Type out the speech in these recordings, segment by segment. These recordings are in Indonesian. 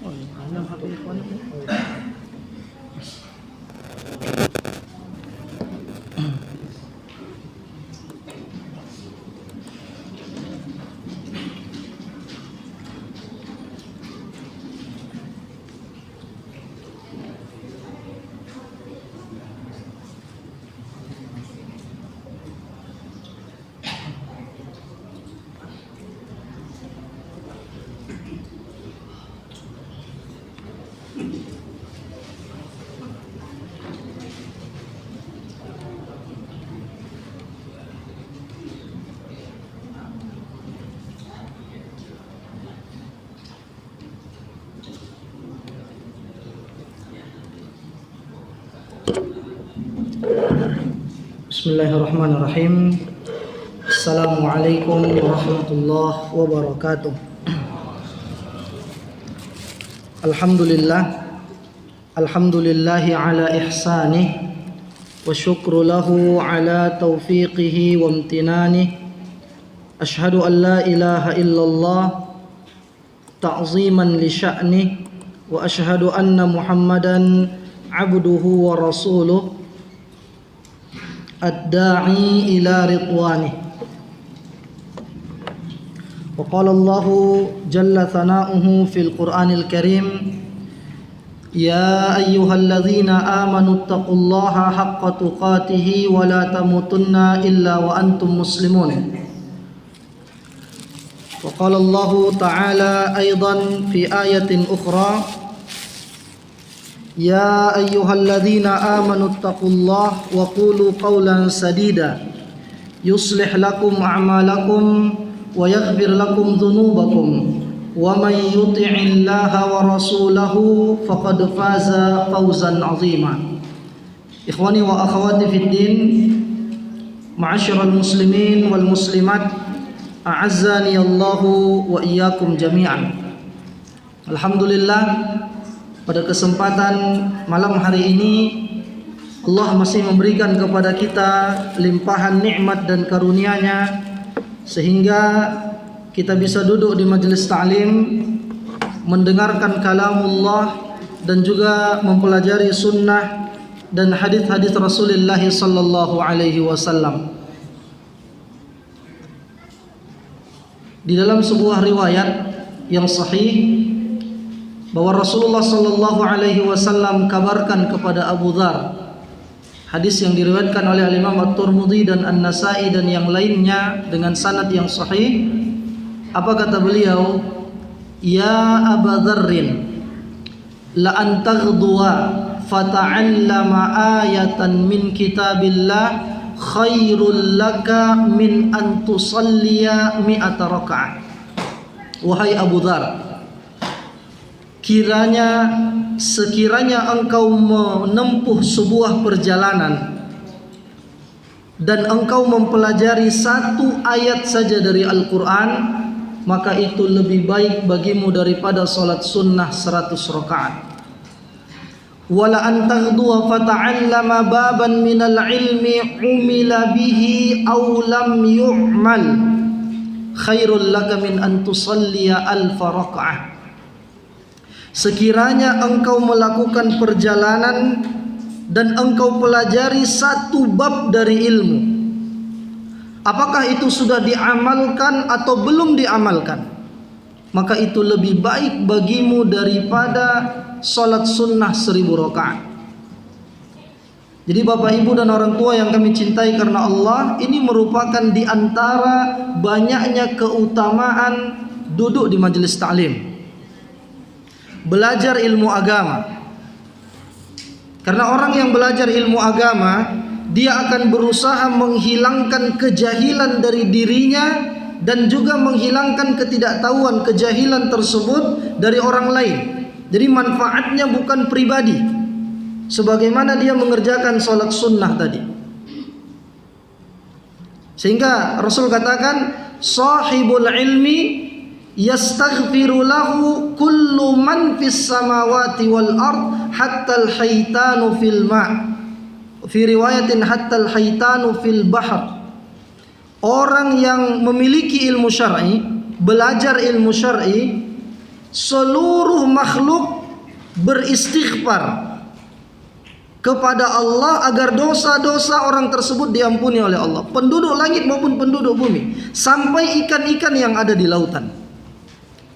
Oh, iya, HP ikhwan. Bismillahirrahmanirrahim. Assalamualaikum warahmatullahi wabarakatuh. Alhamdulillahi ala ihsanih wa syukru lahu ala taufiqihi wa amtinanih. Ashhadu an la ilaha illallah ta'ziman li sya'nih wa ashhadu anna Muhammadan abduhu wa rasuluh ad-da'i ila ridwanih. Wa qala Allahu jalla thana'uhu fil Qur'anil Karim, ya ayyuhalladzina amanu taqullaha haqqa tuqatih wa la tamutunna illa wa antum muslimun. Wa qala Allahu ta'ala aidan fi ayatin ukhra, ya ayyuhalladzina amanu taqullaha wa qulu qawlan sadida yuslih lakum a'malakum wa yaghfir lakum dhunubakum wa man yuti'illaha wa rasulahu faqad faza fawzan 'azima. Ikhwani wa akhwati fid din, ma'asyiral muslimin wal muslimat, a'azzani Allahu wa iyyakum jami'an. Alhamdulillah, pada kesempatan malam hari ini Allah masih memberikan kepada kita limpahan nikmat dan karunia-Nya sehingga kita bisa duduk di majelis ta'lim, mendengarkan kalamullah dan juga mempelajari sunnah dan hadis-hadis Rasulullah sallallahu alaihi wasallam. Di dalam sebuah riwayat yang sahih bahwa Rasulullah sallallahu alaihi wasallam kabarkan kepada Abu Dzar, hadis yang diriwayatkan oleh Imam At-Tirmidzi dan An-Nasa'i dan yang lainnya dengan sanad yang sahih. Apa kata beliau? Ya Aba Dzarrin, la an taghduwa fata'allama ayatan min kitabillah khairul laka min an tusalliya mi'ata raka'ah. Wahai Abu Dzar, sekiranya engkau menempuh sebuah perjalanan dan engkau mempelajari satu ayat saja dari Al-Quran, maka itu lebih baik bagimu daripada salat sunnah 100 rakaat. Wala an taghduwa fata'allama baban minal ilmi umila bihi aw lam yu'mal khairul laka min an tusalliya alfa rakaat. Sekiranya engkau melakukan perjalanan dan engkau pelajari satu bab dari ilmu, apakah itu sudah diamalkan atau belum diamalkan, maka itu lebih baik bagimu daripada salat sunnah 1000 rakaat. Jadi Bapak Ibu dan orang tua yang kami cintai karena Allah, ini merupakan di antara banyaknya keutamaan duduk di majelis ta'lim, belajar ilmu agama. Karena orang yang belajar ilmu agama, dia akan berusaha menghilangkan kejahilan dari dirinya dan juga menghilangkan ketidaktahuan kejahilan tersebut dari orang lain. Jadi manfaatnya bukan pribadi, sebagaimana dia mengerjakan salat sunnah tadi. Sehingga Rasul katakan, sahibul ilmi yastaghfiru lahu kullu man fis samawati wal ard hatta al haytanu fil ma', fi riwayatin hatta al haytanu fil bahr. Orang yang memiliki ilmu syar'i belajar ilmu syar'i, seluruh makhluk beristighfar kepada Allah agar dosa-dosa orang tersebut diampuni oleh Allah, penduduk langit maupun penduduk bumi, sampai ikan-ikan yang ada di lautan.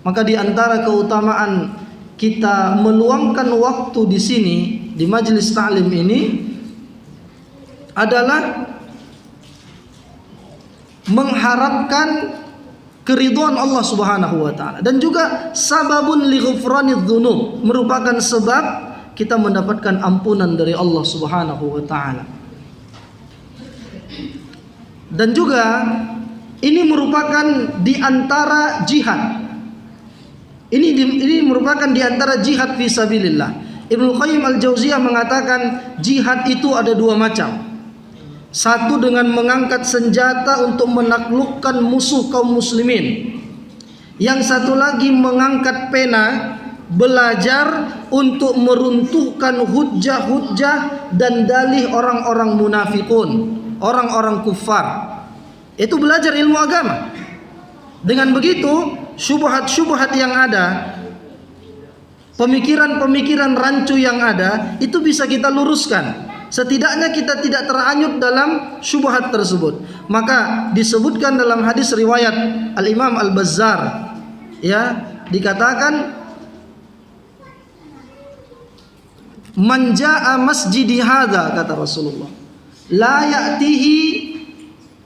Maka di antara keutamaan kita meluangkan waktu di sini di majelis ta'lim ini adalah mengharapkan keridhaan Allah Subhanahu wa taala, dan juga sababun li ghufranidz dzunub, merupakan sebab kita mendapatkan ampunan dari Allah Subhanahu wa taala. Dan juga ini merupakan di antara jihad. Ini merupakan di antara jihad fi sabilillah. Ibnu Qayyim al-Jauziyah mengatakan jihad itu ada dua macam. Satu dengan mengangkat senjata untuk menaklukkan musuh kaum muslimin. Yang satu lagi mengangkat pena, belajar untuk meruntuhkan hujjah-hujjah dan dalih orang-orang munafikun, orang-orang kufar. Itu belajar ilmu agama. Dengan begitu, syubhat-syubhat yang ada, pemikiran-pemikiran rancu yang ada, itu bisa kita luruskan. Setidaknya kita tidak terhanyut dalam syubhat tersebut. Maka disebutkan dalam hadis riwayat Al-Imam Al-Bazzar, ya, dikatakan man jaa masjidi hadza, kata Rasulullah, la ya'tihi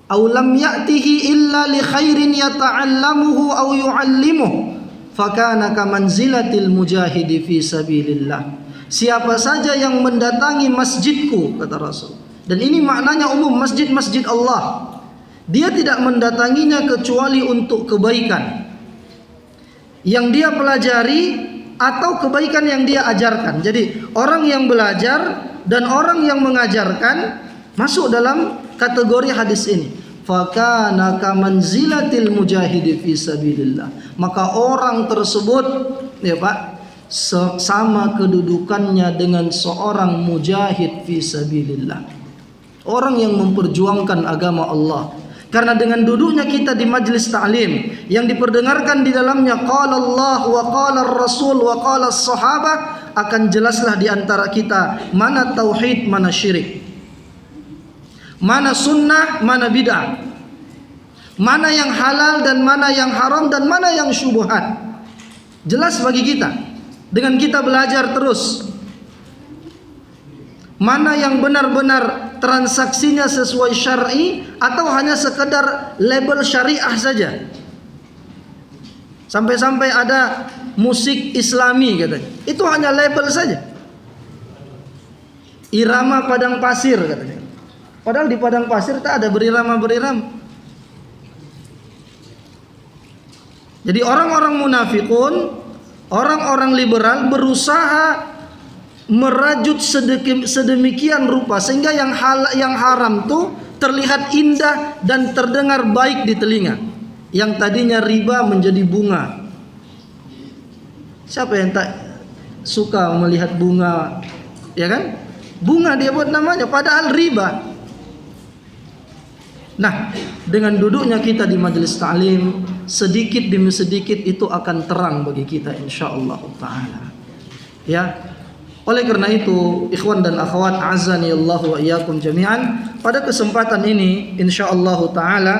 aw lam ya'tihi illa li khairin yata'allamuhu aw yu'allimuhu fakana kamanzilatil mujahidi fi sabilillah. Siapa saja yang mendatangi masjidku, kata Rasul, dan ini maknanya umum, masjid-masjid Allah, dia tidak mendatanginya kecuali untuk kebaikan yang dia pelajari atau kebaikan yang dia ajarkan. Jadi orang yang belajar dan orang yang mengajarkan masuk dalam kategori hadis ini. Fakana kamanzilatil mujahidi fi sabilillah. Maka orang tersebut, ya Pak, sama kedudukannya dengan seorang mujahid fi sabilillah, orang yang memperjuangkan agama Allah. Karena dengan duduknya kita di majlis ta'lim yang diperdengarkan di dalamnya qala Allah wa qala Rasul wa qala sahabah, akan jelaslah di antara kita mana tauhid, mana syirik, mana sunnah, mana bid'ah, mana yang halal dan mana yang haram, dan mana yang syubhat. Jelas bagi kita dengan kita belajar terus mana yang benar-benar transaksinya sesuai syar'i atau hanya sekedar label syariah saja. Sampai-sampai ada musik islami katanya, itu hanya label saja. Irama padang pasir katanya, padahal di padang pasir tak ada berirama-berirama. Jadi orang-orang munafikun, orang-orang liberal berusaha merajut sedemikian rupa sehingga yang haram tuh terlihat indah dan terdengar baik di telinga. Yang tadinya riba menjadi bunga. Siapa yang tak suka melihat bunga, ya kan? Bunga dia buat namanya, padahal riba. Nah, dengan duduknya kita di majelis ta'lim, sedikit demi sedikit itu akan terang bagi kita insyaallah taala. Ya. Oleh karena itu, ikhwan dan akhwat azani Allah wa iyyakum jami'an, pada kesempatan ini insyaallah taala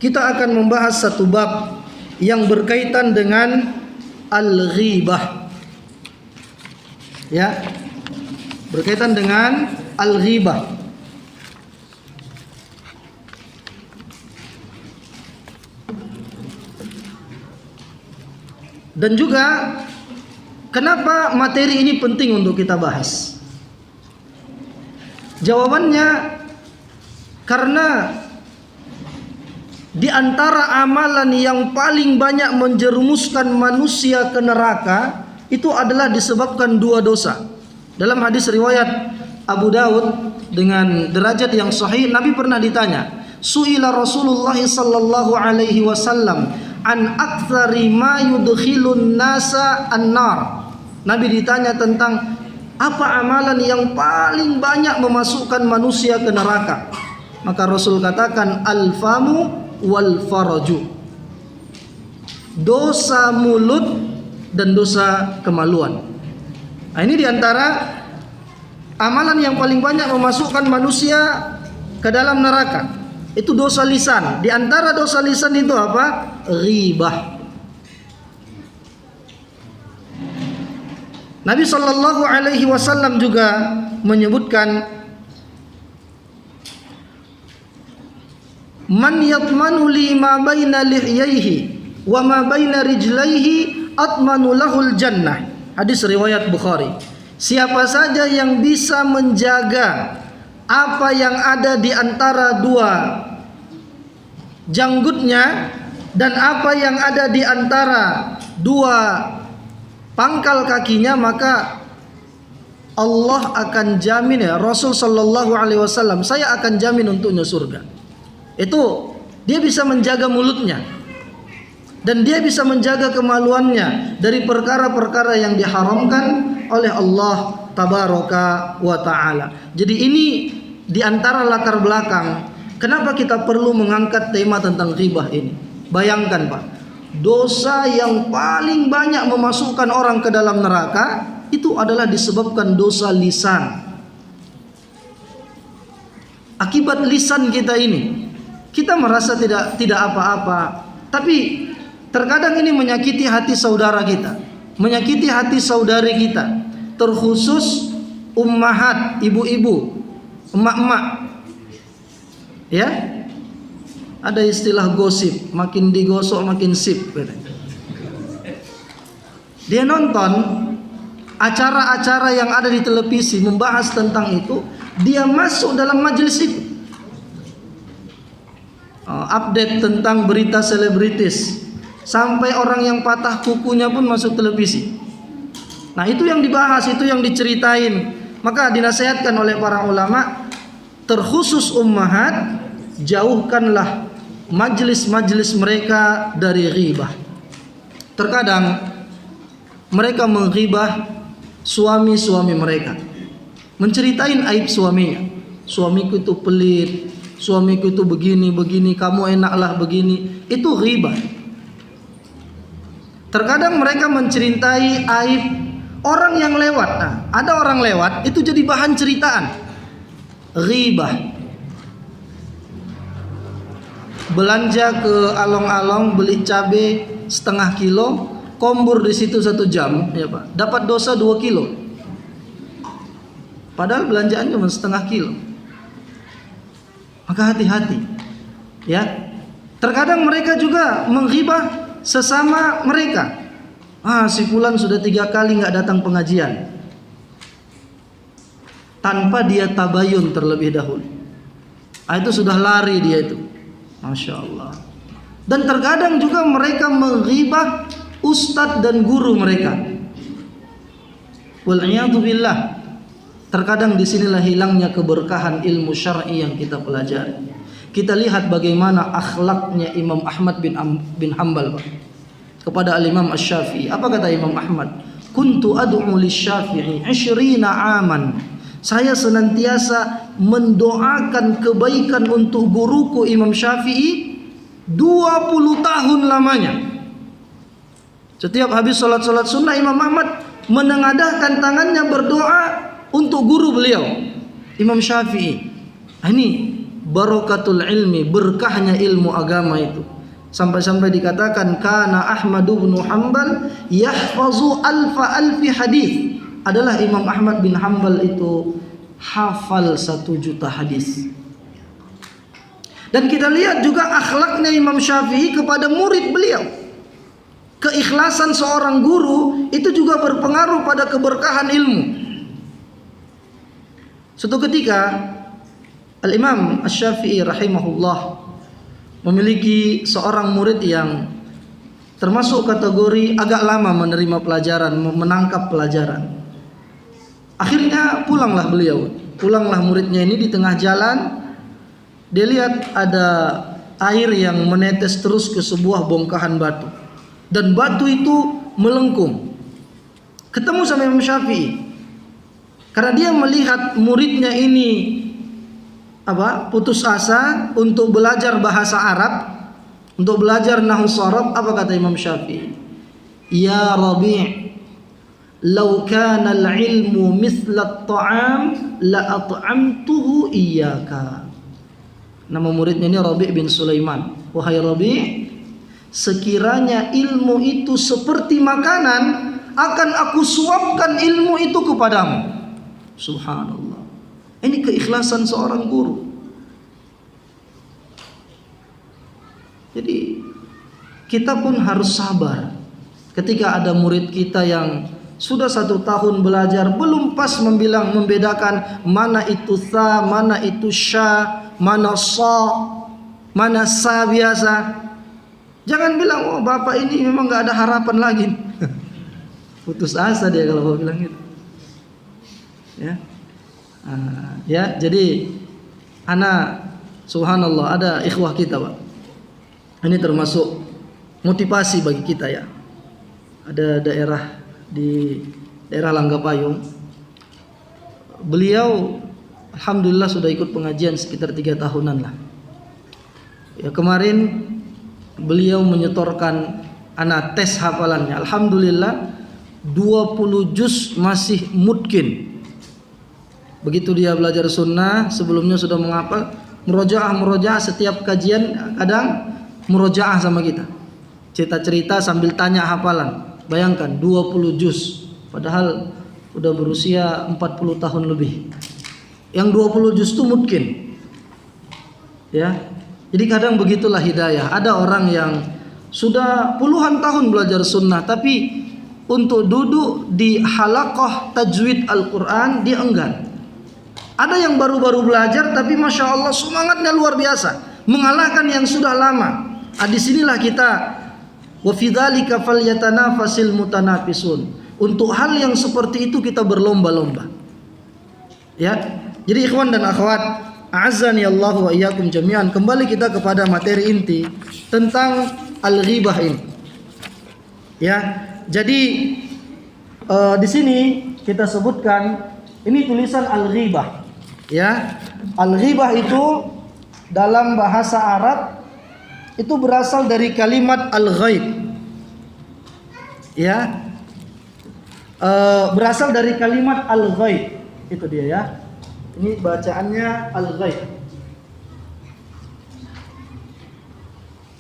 kita akan membahas satu bab yang berkaitan dengan al-ghibah. Ya. Berkaitan dengan al-ghibah. Dan juga kenapa materi ini penting untuk kita bahas? Jawabannya karena di antara amalan yang paling banyak menjerumuskan manusia ke neraka itu adalah disebabkan dua dosa. Dalam hadis riwayat Abu Daud dengan derajat yang sahih, Nabi pernah ditanya, su'ila Rasulullah sallallahu alaihi wasallam an aktsari ma yudkhilun nasa an-nar. Nabi ditanya tentang apa amalan yang paling banyak memasukkan manusia ke neraka. Maka Rasul katakan al-famu wal faraju. dosa mulut dan dosa kemaluan. Nah, ini diantara amalan yang paling banyak memasukkan manusia ke dalam neraka. Itu dosa lisan. Di antara dosa lisan itu apa? Ghibah. Nabi sallallahu alaihi wasallam juga menyebutkan, man yatmanu li ma baina lihyaihi wa ma baina rijlaihi atmanu lahul jannah. Hadis riwayat Bukhari. Siapa saja yang bisa menjaga apa yang ada di antara dua janggutnya dan apa yang ada di antara dua pangkal kakinya, maka Allah akan jamin, ya Rasul sallallahu alaihi wasallam, saya akan jamin untuknya surga. Itu dia bisa menjaga mulutnya dan dia bisa menjaga kemaluannya dari perkara-perkara yang diharamkan oleh Allah tabaraka wa taala. Jadi ini di antara latar belakang kenapa kita perlu mengangkat tema tentang ghibah ini. Bayangkan Pak, dosa yang paling banyak memasukkan orang ke dalam neraka itu adalah disebabkan dosa lisan. Akibat lisan kita ini, kita merasa tidak apa-apa, tapi terkadang ini menyakiti hati saudara kita, menyakiti hati saudari kita, terkhusus ummahat, ibu-ibu, emak-emak. Ya, ada istilah gosip, makin digosok makin sip. Dia nonton acara-acara yang ada di televisi membahas tentang itu, dia masuk dalam majelis itu. Update tentang berita selebritis, sampai orang yang patah kukunya pun masuk televisi. Nah, itu yang dibahas, itu yang diceritain. Maka dinasihatkan oleh para ulama, terkhusus ummahat, jauhkanlah majlis-majlis mereka dari ghibah. Terkadang mereka menghibah suami-suami mereka, menceritain aib suaminya. Suamiku itu pelit, suamiku itu begini, kamu enaklah begini. Itu ghibah. Terkadang mereka menceritai aib orang yang lewat. Nah, ada orang lewat itu jadi bahan ceritaan. Ghibah. Belanja ke along-along, beli cabai setengah kilo, kombur di situ 1 jam, ya Pak, dapat dosa 2 kilo. Padahal belanjaan cuma setengah kilo. Maka hati-hati, ya. Terkadang mereka juga menghibah sesama mereka. Si fulan sudah 3 kali nggak datang pengajian, tanpa dia tabayun terlebih dahulu. Itu sudah lari dia itu. Masya Allah. Dan terkadang juga mereka menghibah ustadz dan guru mereka. Wal'iyadzubillah. Terkadang disinilah hilangnya keberkahan ilmu syar'i yang kita pelajari. Kita lihat bagaimana akhlaknya Imam Ahmad bin Hanbal kepada al-Imam Asy-Syafi'i. Apa kata Imam Ahmad? Kuntu ad'u lisy-Syafi'i 20 aman. Saya senantiasa mendoakan kebaikan untuk guruku Imam Syafi'i 20 tahun lamanya. Setiap habis salat sunnah, Imam Ahmad menengadahkan tangannya berdoa untuk guru beliau, Imam Syafi'i. Ini barakatul ilmi, berkahnya ilmu agama itu. Sampai-sampai dikatakan kana Ahmad bin Hanbal yahfazu alfi hadis. Adalah Imam Ahmad bin Hanbal itu hafal 1 juta hadis. Dan kita lihat juga akhlaknya Imam Syafi'i kepada murid beliau. Keikhlasan seorang guru itu juga berpengaruh pada keberkahan ilmu. Suatu ketika Al-Imam Asy-Syafi'i rahimahullah memiliki seorang murid yang termasuk kategori agak lama menerima pelajaran, menangkap pelajaran. Akhirnya pulanglah muridnya ini. Di tengah jalan dia lihat ada air yang menetes terus ke sebuah bongkahan batu, dan batu itu melengkung. Ketemu sama Imam Syafi'i, karena dia melihat muridnya ini putus asa untuk belajar bahasa Arab, untuk belajar nahwu sharaf, apa kata Imam Syafi'i? Ya Rabi', law kana al-ilmu mithla at-ta'am la at'amtuhu iyyaka. Nama muridnya ini Rabi' bin Sulaiman. Wahai Rabi', sekiranya ilmu itu seperti makanan, akan aku suapkan ilmu itu kepadamu. Subhanallah. Ini keikhlasan seorang guru. Jadi kita pun harus sabar ketika ada murid kita yang sudah 1 tahun belajar belum pas membedakan mana itu tha, mana itu sya, mana sa, mana sa biasa. Jangan bilang, oh bapak ini memang gak ada harapan lagi. Putus asa dia kalau bapak bilang gitu. Ya, jadi anak subhanallah ada ikhwah kita, Pak. Ini termasuk motivasi bagi kita ya. Ada daerah di daerah Langgapayung. Beliau alhamdulillah sudah ikut pengajian sekitar 3 tahunan lah. Ya, kemarin beliau menyetorkan anak tes hafalannya. Alhamdulillah 20 juz masih mungkin. Begitu dia belajar sunnah, sebelumnya sudah menghafal, murojaah setiap kajian kadang murojaah sama kita. Cerita-cerita sambil tanya hafalan. Bayangkan 20 juz, padahal udah berusia 40 tahun lebih. Yang 20 juz itu mungkin. Ya. Jadi kadang begitulah hidayah. Ada orang yang sudah puluhan tahun belajar sunnah, tapi untuk duduk di halaqah tajwid Al-Quran dia enggan. Ada yang baru-baru belajar tapi masya Allah semangatnya luar biasa, mengalahkan yang sudah lama. Disinilah kita wa fi dzalika falyatanafasil mutanafisun. Untuk hal yang seperti itu kita berlomba-lomba. Ya. Jadi ikhwan dan akhwat, a'azzani Allah wa iyyakum jami'an, kembali kita kepada materi inti tentang al-ghibah ini. Ya. Jadi di sini kita sebutkan ini tulisan al-ghibah. Ya. Al-ghibah itu dalam bahasa Arab itu berasal dari kalimat al-ghaib. Ya. Berasal dari kalimat al-ghaib. Itu dia ya. Ini bacaannya al-ghaib.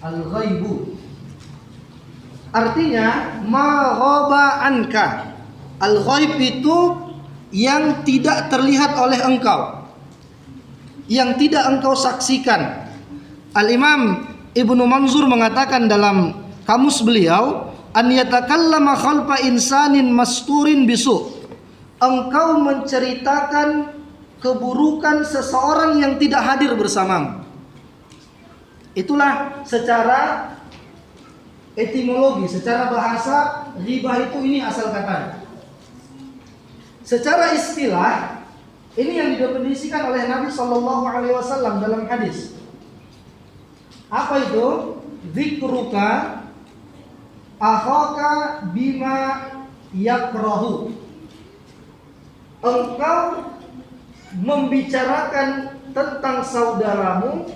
Al-ghaibu. Artinya ma ghaba anka. Al-ghaib itu yang tidak terlihat oleh engkau, yang tidak engkau saksikan. Al-Imam Ibnu Manzur mengatakan dalam kamus beliau, an yatakallama khalfa insanin masturin bisu. Engkau menceritakan keburukan seseorang yang tidak hadir bersamamu. Itulah secara etimologi, secara bahasa ghibah itu ini asal katanya. Secara istilah ini yang didefinisikan oleh Nabi Shallallahu Alaihi Wasallam dalam hadis. Apa itu? Dzikruka akhaka bima yakrahu. Engkau membicarakan tentang saudaramu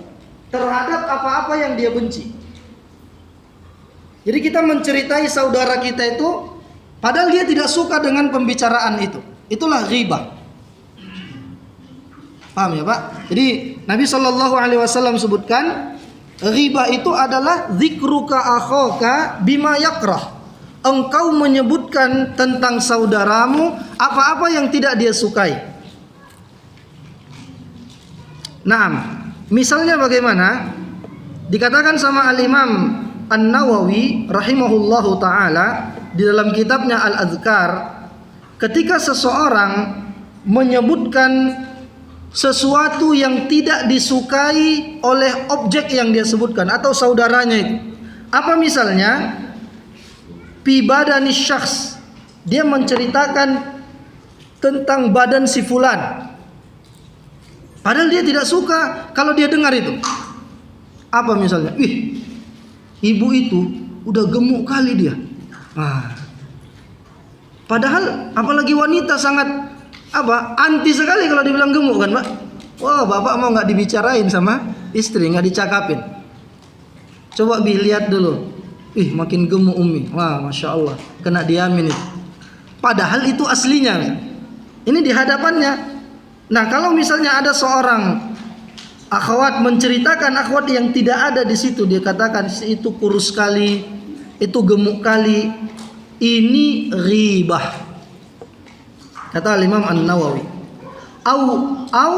terhadap apa-apa yang dia benci. Jadi kita menceritai saudara kita itu padahal dia tidak suka dengan pembicaraan itu. Itulah ghibah. Paham ya Pak? Jadi Nabi Shallallahu Alaihi Wasallam sebutkan ghibah itu adalah dzikruka akhaka bima yakrah. Engkau menyebutkan tentang saudaramu apa-apa yang tidak dia sukai. Nah, misalnya bagaimana? Dikatakan sama Al-Imam An-Nawawi rahimahullahu taala di dalam kitabnya Al-Adhkar, ketika seseorang menyebutkan sesuatu yang tidak disukai oleh objek yang dia sebutkan atau saudaranya itu. Apa misalnya? Fi badani syakhs, dia menceritakan tentang badan si fulan. Padahal dia tidak suka kalau dia dengar itu. Apa misalnya? Wih, ibu itu udah gemuk kali dia. Padahal apalagi wanita sangat anti sekali kalau dibilang gemuk kan Pak. Wah, bapak mau nggak dibicarain sama istri, nggak dicakapin. Coba lihat dulu. Makin gemuk Umi. Wah, Masya Allah. Kena diamin itu. Padahal itu aslinya. Ini di hadapannya. Nah, kalau misalnya ada seorang akhwat menceritakan akhwat yang tidak ada di situ, dia katakan itu kurus sekali, itu gemuk kali. Ini ghibah. Kata Imam An-Nawawi. Au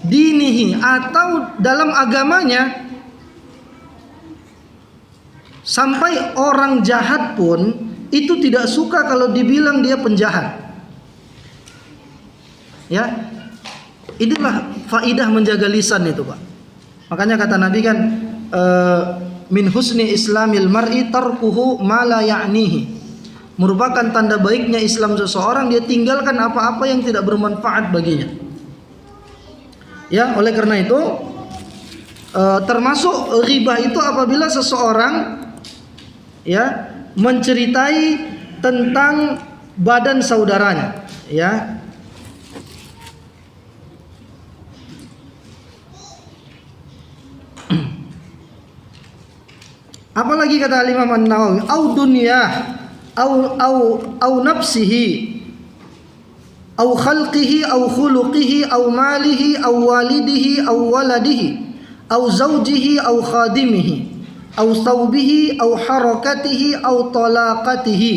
dinihi, atau dalam agamanya, sampai orang jahat pun itu tidak suka kalau dibilang dia penjahat. Ya, inilah faidah menjaga lisan itu, Pak. Makanya kata Nabi kan, min husni islamil mar'i tarkuhu ma la ya'nihi. Merupakan tanda baiknya Islam seseorang, dia tinggalkan apa-apa yang tidak bermanfaat baginya. Ya, oleh karena itu termasuk ghibah itu apabila seseorang ya menceritai tentang badan saudaranya, ya. Apalagi kata Imam An-Nawawi, au dunyah, au nafsihi, au khalqihi, au khuluqihi, au malihi, au walidihi, au waladihi, au zawjihi, au khadimihi, au thawbihi, au harakatihi, au talaqatihi.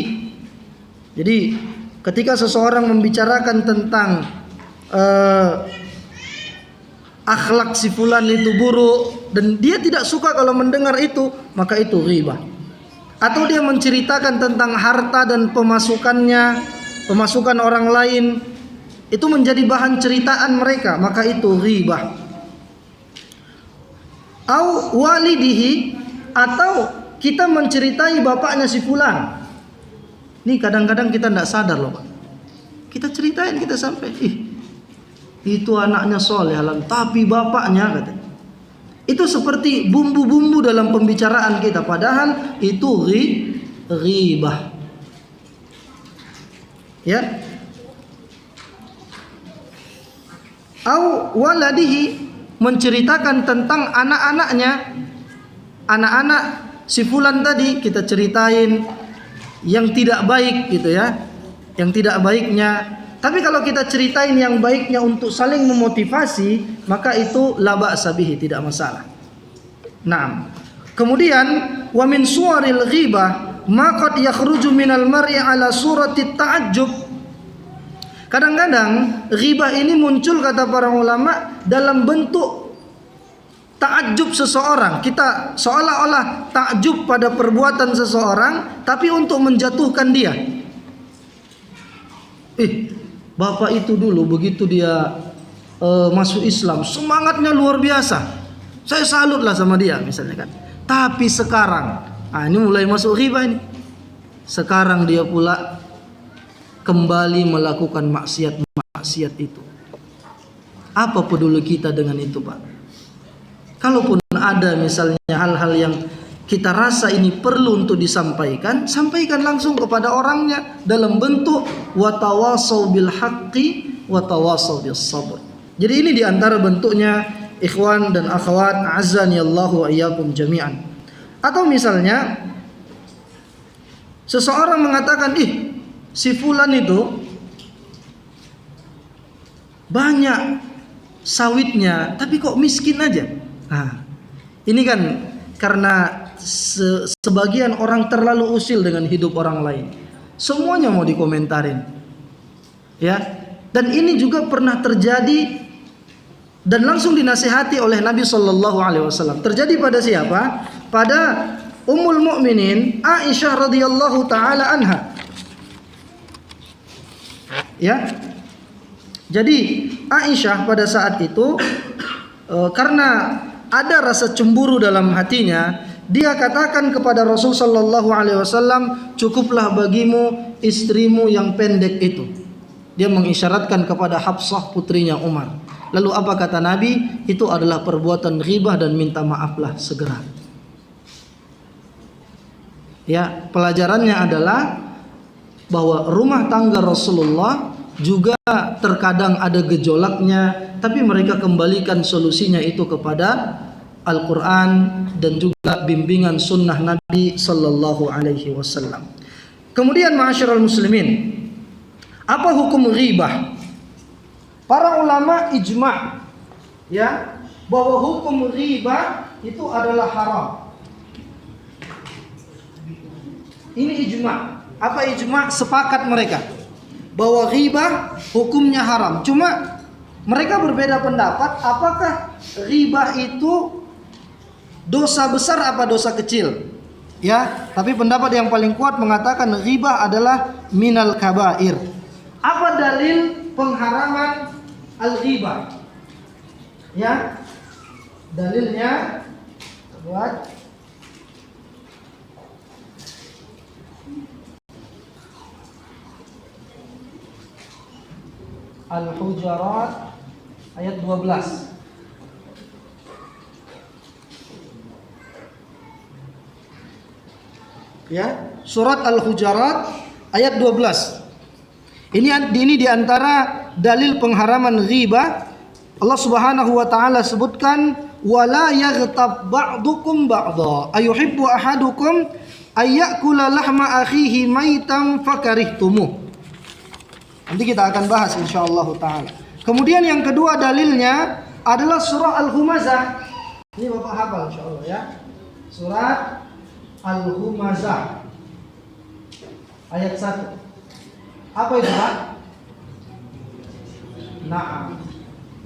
Jadi ketika seseorang membicarakan tentang akhlak si fulan itu buruk dan dia tidak suka kalau mendengar itu, maka itu ghibah. Atau dia menceritakan tentang harta dan pemasukannya, pemasukan orang lain, itu menjadi bahan ceritaan mereka, maka itu ghibah. Au walidihi, atau kita menceritai bapaknya si fulan. Ini kadang-kadang kita tidak sadar loh, Pak. Kita ceritain, kita sampai, itu anaknya soleh, tapi bapaknya katanya. Itu seperti bumbu-bumbu dalam pembicaraan kita, padahal itu ghibah. Ya. Au waladihi, menceritakan tentang anak-anaknya. Anak-anak si fulan tadi kita ceritain yang tidak baik gitu ya. Yang tidak baiknya. Tapi kalau kita ceritain yang baiknya untuk saling memotivasi, maka itu la ba'sa bihi, tidak masalah. Nah, kemudian wa min suwaril ghibah ma qad yakhruju minal mar'i ala surati ta'ajjub. Kadang-kadang ghibah ini muncul, kata para ulama, dalam bentuk ta'ajjub seseorang. Kita seolah-olah ta'ajjub pada perbuatan seseorang, tapi untuk menjatuhkan dia. Bapak itu dulu begitu dia masuk Islam, semangatnya luar biasa. Saya salutlah sama dia misalnya kan. Tapi sekarang, ini mulai masuk ghibah ini. Sekarang dia pula kembali melakukan maksiat itu. Apa peduli kita dengan itu, Pak? Kalaupun ada misalnya hal-hal yang kita rasa ini perlu untuk disampaikan, sampaikan langsung kepada orangnya dalam bentuk watawasau bil haqqi watawasau bis sabr. Jadi ini diantara bentuknya, ikhwan dan akhwat, azani Allahu wa iyyakum jami'an. Atau misalnya seseorang mengatakan, si fulan itu banyak sawitnya tapi kok miskin aja. Nah, ini kan karena sebagian orang terlalu usil dengan hidup orang lain. Semuanya mau dikomentarin. Ya. Dan ini juga pernah terjadi dan langsung dinasihati oleh Nabi sallallahu alaihi wasallam. Terjadi pada siapa? Pada Ummul Mukminin Aisyah radhiyallahu taala anha. Ya. Jadi Aisyah pada saat itu karena ada rasa cemburu dalam hatinya, dia katakan kepada Rasul sallallahu alaihi wasallam, cukuplah bagimu istrimu yang pendek itu. Dia mengisyaratkan kepada Hafsah putrinya Umar. Lalu apa kata Nabi? Itu adalah perbuatan ghibah dan minta maaflah segera. Ya, pelajarannya adalah bahwa rumah tangga Rasulullah juga terkadang ada gejolaknya, tapi mereka kembalikan solusinya itu kepada Al-Quran dan juga bimbingan sunnah Nabi Sallallahu Alaihi Wasallam. Kemudian ma'asyiral muslimin, apa hukum ghibah? Para ulama ijma' ya bahwa hukum ghibah itu adalah haram. Ini ijma'. Apa ijma'? Sepakat mereka bahwa ghibah hukumnya haram. Cuma mereka berbeda pendapat apakah ghibah itu dosa besar apa dosa kecil. Ya, tapi pendapat yang paling kuat mengatakan ghibah adalah minal kabair. Apa dalil pengharaman al-ghibah? Ya, dalilnya buat Al-Hujurat ayat 12. Ya, surat Al-Hujurat ayat 12. Ini di antara dalil pengharaman ghibah. Allah Subhanahu wa taala sebutkan wala yaghtab ba'dukum ba'dha ayuhibbu ahadukum ayyakula lahma akhihi maitan fakarihtumuh. Nanti kita akan bahas insyaallah taala. Kemudian yang kedua dalilnya adalah surah Al-Humazah. Ini Bapak hafal insyaallah ya. Surat Al-Humazah ayat 1. Apa itu, Pak? Na'am.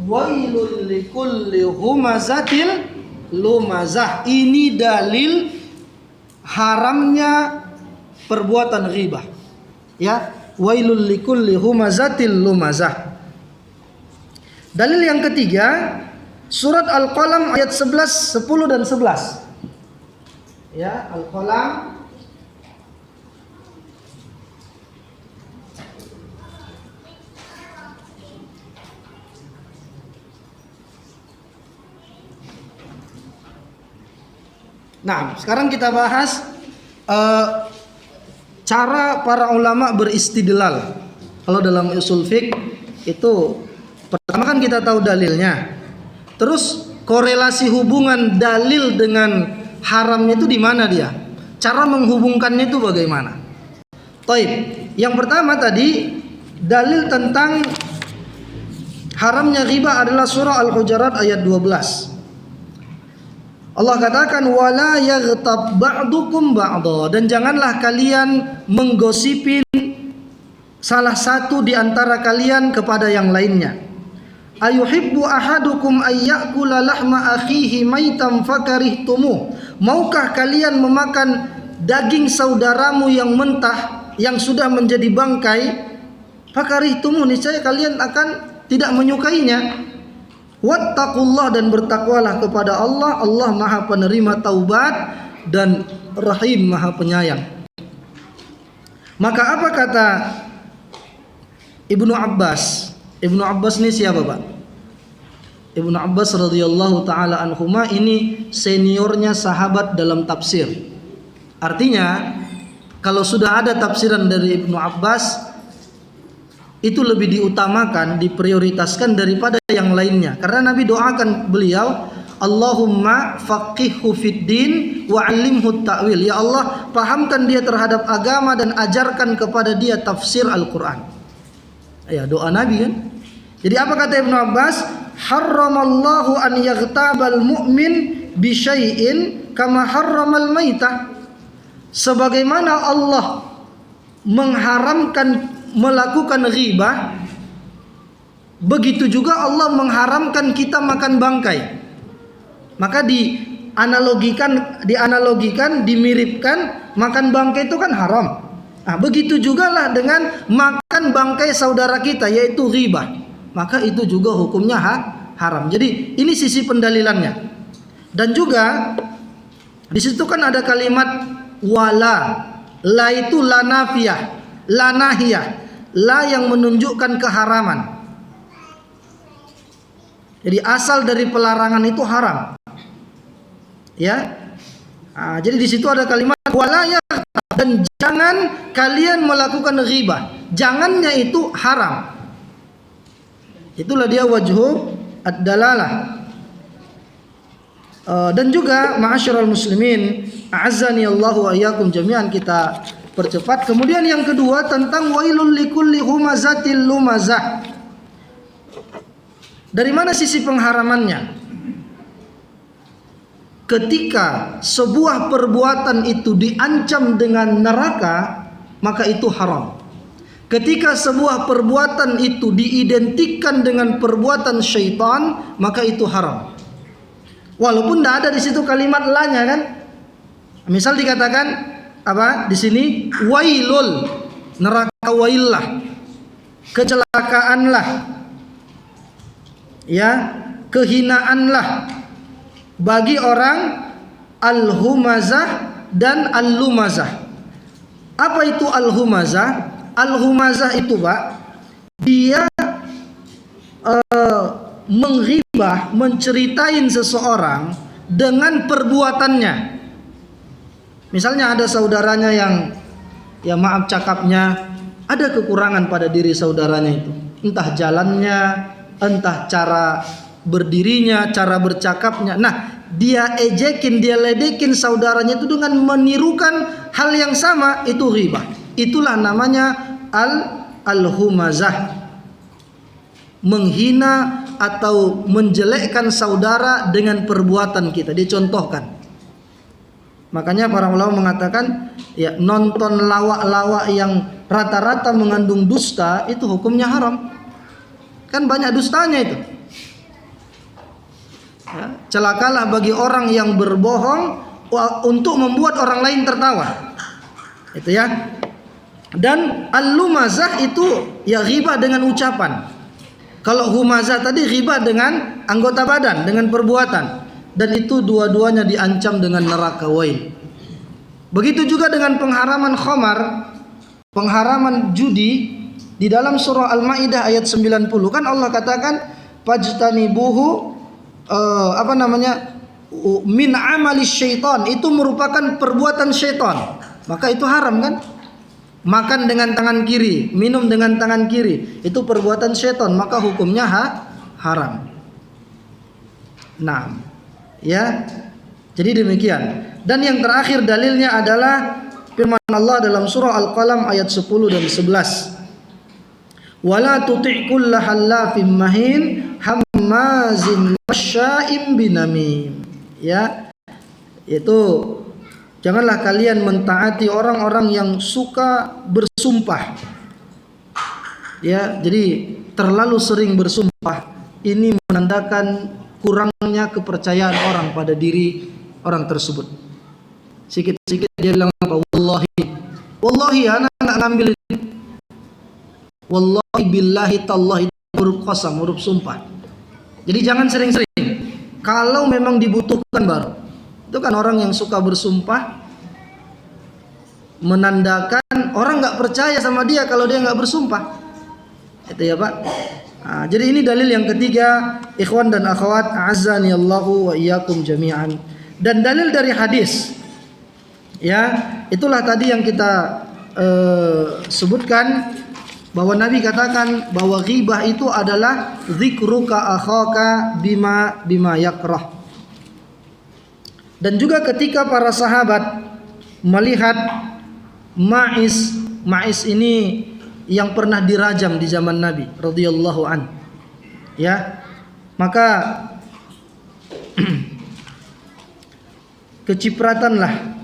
Wailul likulli humazatil lumazah. Ini dalil haramnya perbuatan ghibah. Ya, wailul likulli humazatil lumazah. Dalil yang ketiga, surat Al-Qalam ayat 11, 10 dan 11. Ya, Al-Qalam Nah, sekarang kita bahas cara para ulama beristidlal. Kalau dalam usul fiqh itu pertama kan kita tahu dalilnya. Terus korelasi hubungan dalil dengan haramnya itu di mana dia? Cara menghubungkannya itu bagaimana? Taib. Yang pertama tadi dalil tentang haramnya riba adalah surah Al-Hujurat ayat 12. Allah katakan wala yaghtab ba'dukum ba'dha, dan janganlah kalian menggosipin salah satu di antara kalian kepada yang lainnya. Ayuhibbu ahadukum ayyakula lahma akhihi maitan fakarihtumuh. Maukah kalian memakan daging saudaramu yang mentah yang sudah menjadi bangkai? Fakarihtumuh, niscaya kalian akan tidak menyukainya. Wattaqullah, dan bertakwalah kepada Allah. Allah Maha penerima taubat dan Rahim, Maha penyayang. Maka apa kata Ibnu Abbas? Ibnu Abbas ini siapa, Pak? Ibnu Abbas radhiyallahu taala anhuma ini seniornya sahabat dalam tafsir. Artinya kalau sudah ada tafsiran dari Ibnu Abbas itu lebih diutamakan, diprioritaskan daripada yang lainnya. Karena Nabi doakan beliau, Allahumma faqihhu fid din wa 'allimhu ta'wil. Ya Allah, pahamkan dia terhadap agama dan ajarkan kepada dia tafsir Al-Qur'an. Ya, doa Nabi kan. Jadi apa kata Ibnu Abbas? Harramallahu an yaghtabal mu'min bi syai'in kama harramal maitah. Sebagaimana Allah mengharamkan melakukan ghibah, begitu juga Allah mengharamkan kita makan bangkai. Maka dianalogikan, dimiripkan, makan bangkai itu kan haram. Nah, begitu juga lah dengan makan bangkai saudara kita, yaitu ghibah. Maka itu juga hukumnya haram. Jadi ini sisi pendalilannya. Dan juga di situ kan ada kalimat wala. La itu la nafiyah, la nahiyah. La yang menunjukkan keharaman. Jadi asal dari pelarangan itu haram. Ya. Nah, jadi di situ ada kalimat walaya, dan jangan kalian melakukan ghibah. Jangannya itu haram. Itulah dia wajhu ad-dalalah. Dan juga ma'asyiral muslimin, a'azzani Allahu wa iyyakum jami'an, kita percepat. Kemudian yang kedua tentang wailul likulli humazatil lumazah. Dari mana sisi pengharamannya? Ketika sebuah perbuatan itu diancam dengan neraka, maka itu haram. Ketika sebuah perbuatan itu diidentikan dengan perbuatan syaitan, maka itu haram. Walaupun tidak ada di situ kalimat la-nya kan? Misal dikatakan apa? Di sini wailul, neraka waillah, kecelakaanlah, ya, kehinaanlah bagi orang al-humazah dan al-lumazah. Apa itu al-humazah? Al-humazah itu, Pak, dia menghibah, menceritain seseorang dengan perbuatannya. Misalnya ada saudaranya yang, ya maaf cakapnya, ada kekurangan pada diri saudaranya itu. Entah jalannya, entah cara berdirinya, cara bercakapnya. Nah, dia ejekin, dia ledekin saudaranya itu dengan menirukan hal yang sama, itu ghibah. Itulah namanya al-humazah. Menghina atau menjelekkan saudara dengan perbuatan kita, dicontohkan. Makanya para ulama mengatakan, ya, nonton lawak-lawak yang rata-rata mengandung dusta itu hukumnya haram. Kan banyak dustanya itu. Ya, celakalah bagi orang yang berbohong untuk membuat orang lain tertawa. Itu ya. Dan al-lumazah itu ya ghibah dengan ucapan. Kalau humazah tadi ghibah dengan anggota badan, dengan perbuatan. Dan itu dua-duanya diancam dengan neraka wail. Begitu juga dengan pengharaman khamar, pengharaman judi. Di dalam surah Al-Maidah ayat 90 kan Allah katakan fajtanibuhu min amalis syaitan, itu merupakan perbuatan syaitan. Maka itu haram kan? Makan dengan tangan kiri, minum dengan tangan kiri, itu perbuatan syaitan, maka hukumnya haram. Nah, ya. Jadi demikian. Dan yang terakhir dalilnya adalah firman Allah dalam surah Al-Qalam ayat 10 dan 11. Wala tuti' kulla hallafin mahin hammazin masya'im binamim. Ya. Itu janganlah kalian mentaati orang-orang yang suka bersumpah. Ya, jadi terlalu sering bersumpah ini menandakan kurangnya kepercayaan orang pada diri orang tersebut. Sikit-sikit dia bilang apa? Wallahi anak enggak ngambil ini. Wallahi billahi tallahi, huruf qasam, huruf sumpah. Jadi jangan sering-sering. Kalau memang dibutuhkan baru. Itu kan orang yang suka bersumpah menandakan orang nggak percaya sama dia kalau dia nggak bersumpah. Itu ya Pak. Nah, jadi ini dalil yang ketiga, ikhwan dan akhwat, a'azzani Allahu wa iyyakum jami'an. Dan dalil dari hadis, ya, itulah tadi yang kita sebutkan, bahwa Nabi katakan bahwa ghibah itu adalah dzikruka akhaka bima yakrah. Dan juga ketika para sahabat melihat Ma'is ini yang pernah dirajam di zaman Nabi radhiyallahu an, ya, maka kecipratanlah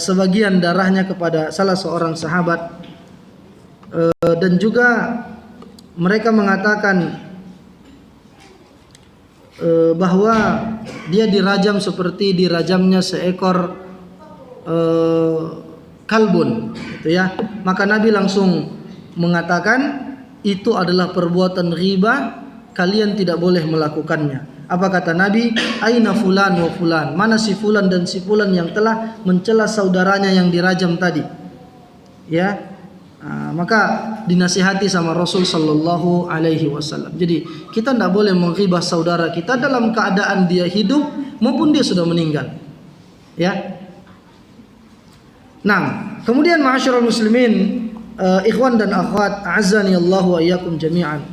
sebagian darahnya kepada salah seorang sahabat, dan juga mereka mengatakan bahwa dia dirajam seperti dirajamnya seekor kalbun, gitu ya. Maka Nabi langsung mengatakan itu adalah perbuatan ghibah, kalian tidak boleh melakukannya. Apa kata Nabi? Aina fulan wa fulan, mana si fulan dan si fulan yang telah mencela saudaranya yang dirajam tadi, ya. Maka dinasihati sama Rasul sallallahu alaihi wasallam. Jadi kita tidak boleh menghibah saudara kita dalam keadaan dia hidup maupun dia sudah meninggal, ya. Nah, kemudian ma'asyiral muslimin, ikhwan dan akhwat, a'azzani Allahu wa iyyakum jami'an.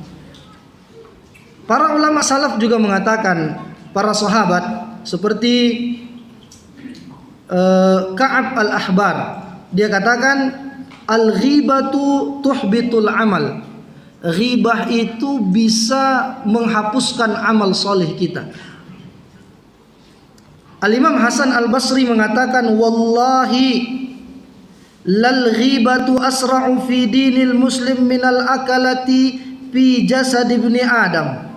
Para ulama salaf juga mengatakan, para sahabat seperti Ka'ab al-Ahbar. Dia katakan al-ghibatu tuhbitul amal. Ghibah itu bisa menghapuskan amal soleh kita. Al-Imam Hasan al-Basri mengatakan, wallahi lal ghibatu asra'u fi dinil muslim minal akalati fi jasad ibni Adam.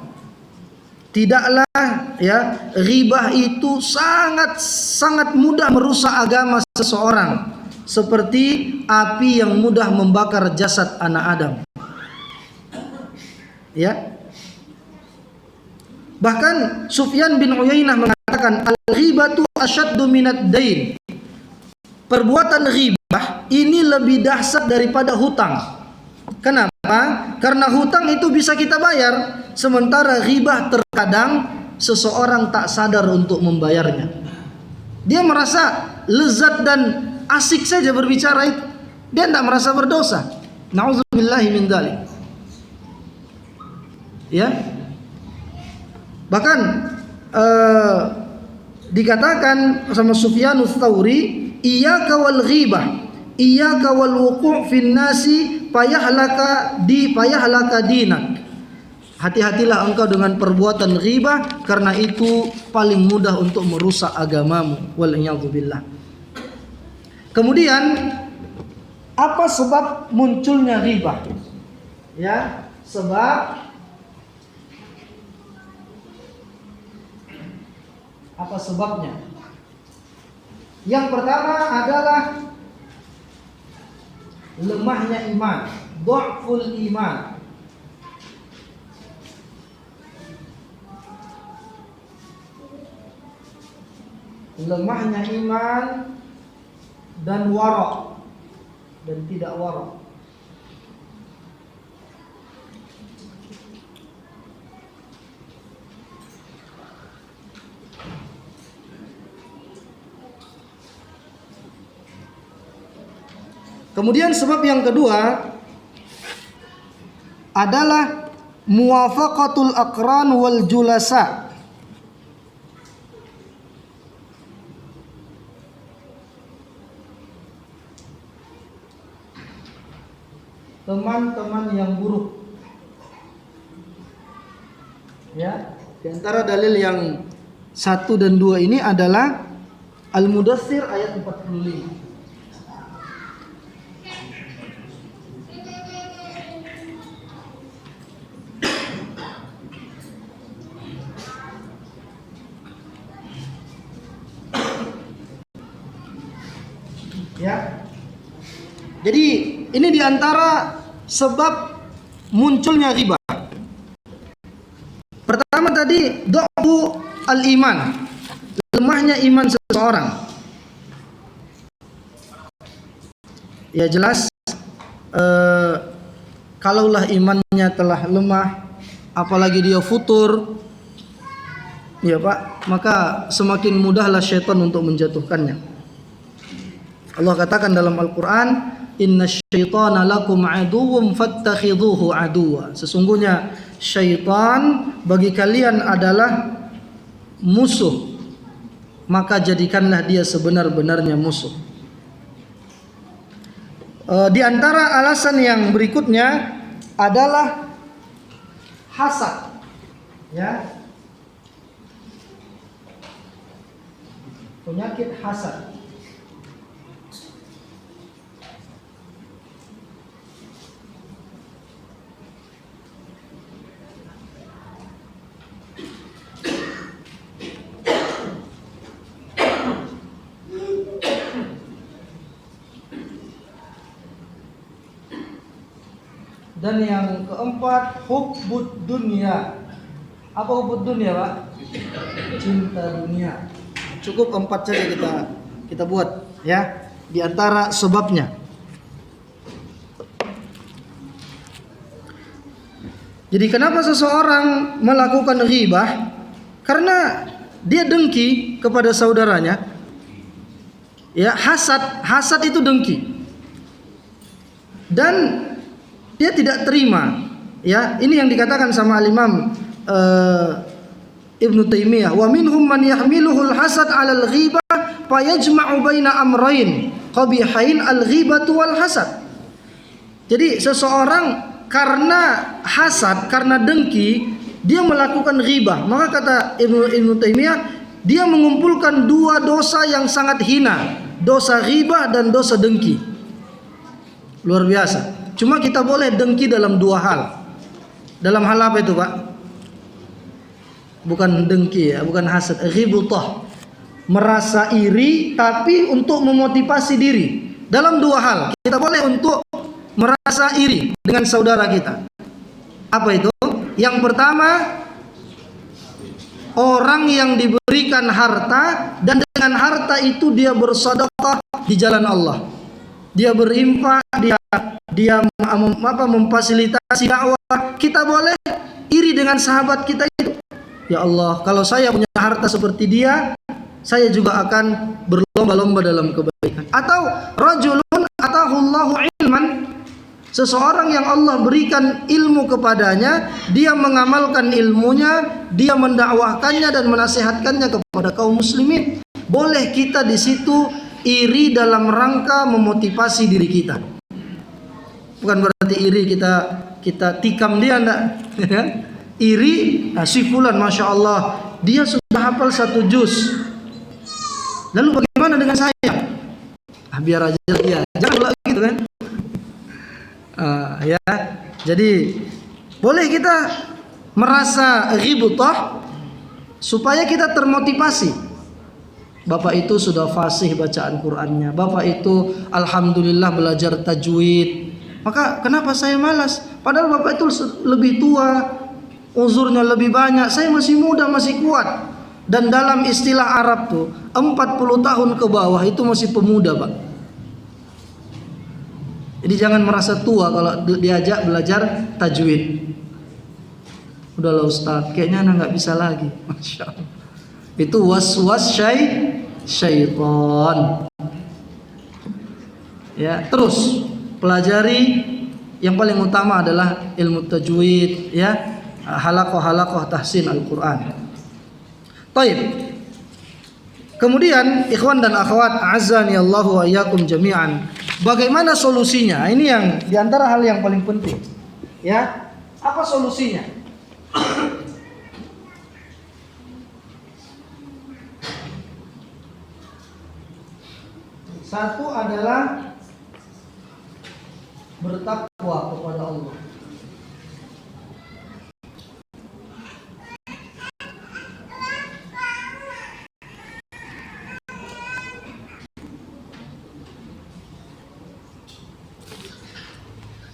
Tidaklah ya, ghibah itu sangat mudah merusak agama seseorang, seperti api yang mudah membakar jasad anak Adam. Ya. Bahkan Sufyan bin Uyainah mengatakan al-ghibatu asyaddu minad dain. Perbuatan ghibah ini lebih dahsyat daripada hutang. Kenapa? Karena hutang itu bisa kita bayar, sementara ghibah terkadang seseorang tak sadar untuk membayarnya. Dia merasa lezat dan asik saja berbicara itu. Dia tidak merasa berdosa. Nauzubillahi min dzalik. Ya. Bahkan dikatakan sama Sufyanus Tsauri, iyyaka wal ghibah, iyyaka wal wuqu' fin nasi payahlaka dinak. Hati-hatilah engkau dengan perbuatan ghibah, karena itu paling mudah untuk merusak agamamu. Wal iyadzu billah. Kemudian apa sebab munculnya ghibah? Ya, apa sebabnya? Yang pertama adalah lemahnya iman, dha'ful iman. Lemahnya iman dan wara' dan tidak wara'. Kemudian sebab yang kedua adalah muwafaqatul aqran wal julasa. Teman-teman yang buruk. Ya, di antara dalil yang 1 dan 2 ini adalah Al-Mudaththir ayat 45. Ya. Jadi ini diantara sebab munculnya ghibah. Pertama tadi dha'fu al-iman, lemahnya iman seseorang. Ya jelas, kalaulah imannya telah lemah, apalagi dia futur, ya Pak, maka semakin mudahlah syaitan untuk menjatuhkannya. Allah katakan dalam Al-Quran, innasyaitana lakum aduwwum fattakhidhuhu aduwwa. Sesungguhnya syaitan bagi kalian adalah musuh, maka jadikanlah dia sebenar-benarnya musuh. Di antara alasan yang berikutnya adalah hasad. Ya. Penyakit hasad. Dan yang keempat, hubbud dunya. Apa hubbud dunya, Pak? Cinta dunia. Cukup 4 saja kita buat, ya. Di antara sebabnya. Jadi kenapa seseorang melakukan ghibah? Karena dia dengki kepada saudaranya. Ya, hasad itu dengki. Dan dia tidak terima, ya. Ini yang dikatakan sama Imam Ibnu Taimiyah, wa minhum man yahmiluhul hasad 'alal ghibah fayajma'u baina amrayn qabihain al-ghibatu wal hasad. Jadi seseorang karena hasad, karena dengki, dia melakukan ghibah. Maka kata Ibnu Taimiyah, dia mengumpulkan dua dosa yang sangat hina, dosa ghibah dan dosa dengki. Luar biasa. Cuma kita boleh dengki dalam dua hal. Dalam hal apa itu, Pak? Bukan dengki ya, bukan hasad, ghibutah. Merasa iri tapi untuk memotivasi diri. Dalam dua hal, kita boleh untuk merasa iri dengan saudara kita. Apa itu? Yang pertama, orang yang diberikan harta dan dengan harta itu dia bersedekah di jalan Allah. Dia berinfak, dia memfasilitasi dakwah. Kita boleh iri dengan sahabat kita itu. Ya Allah, kalau saya punya harta seperti dia, saya juga akan berlomba-lomba dalam kebaikan. Atau rajulun atahullahu ilman, seseorang yang Allah berikan ilmu kepadanya, dia mengamalkan ilmunya, dia mendakwahkannya dan menasihatkannya kepada kaum muslimin. Boleh kita di situ iri dalam rangka memotivasi diri kita. Bukan berarti iri kita tikam dia, enggak. Iri, si fulan masya Allah dia sudah hafal 1 juz, lalu bagaimana dengan saya? Biar aja dia, jangan pula gitu kan. Ya, jadi boleh kita merasa ghibutah supaya kita termotivasi. Bapak itu sudah fasih bacaan Qur'annya, bapak itu alhamdulillah belajar tajwid, maka kenapa saya malas? Padahal bapak itu lebih tua, uzurnya lebih banyak, saya masih muda, masih kuat. Dan dalam istilah Arab tuh 40 tahun ke bawah itu masih pemuda, Pak. Jadi jangan merasa tua kalau diajak belajar tajwid. Udahlah Ustaz, kayaknya anak nggak bisa lagi. Masya Allah. Itu was-was syaitan. Ya, terus pelajari yang paling utama adalah ilmu tajwid, ya. Halaqah tahsin Al-Quran. Taib. Kemudian ikhwan dan akhwat azani Allahu wa iyyakum jami'an. Bagaimana solusinya? Ini yang diantara hal yang paling penting. Ya, apa solusinya? Satu adalah bertakwa kepada Allah.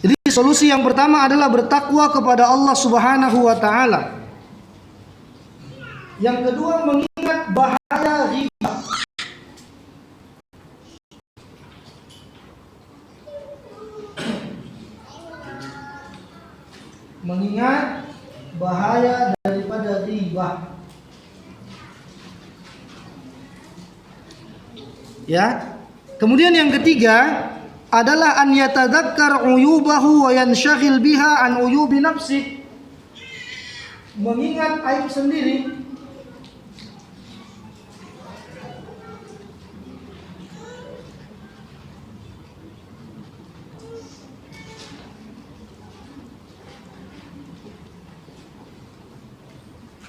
Jadi solusi yang pertama adalah bertakwa kepada Allah Subhanahu wa taala. Yang kedua, mengingat bahaya riba. Mengingat bahaya daripada riba. Ya. Kemudian yang ketiga adalah an yatadzakkar uyubahu wa yanshaghil biha an uyubi nafsi. Mengingat aib sendiri.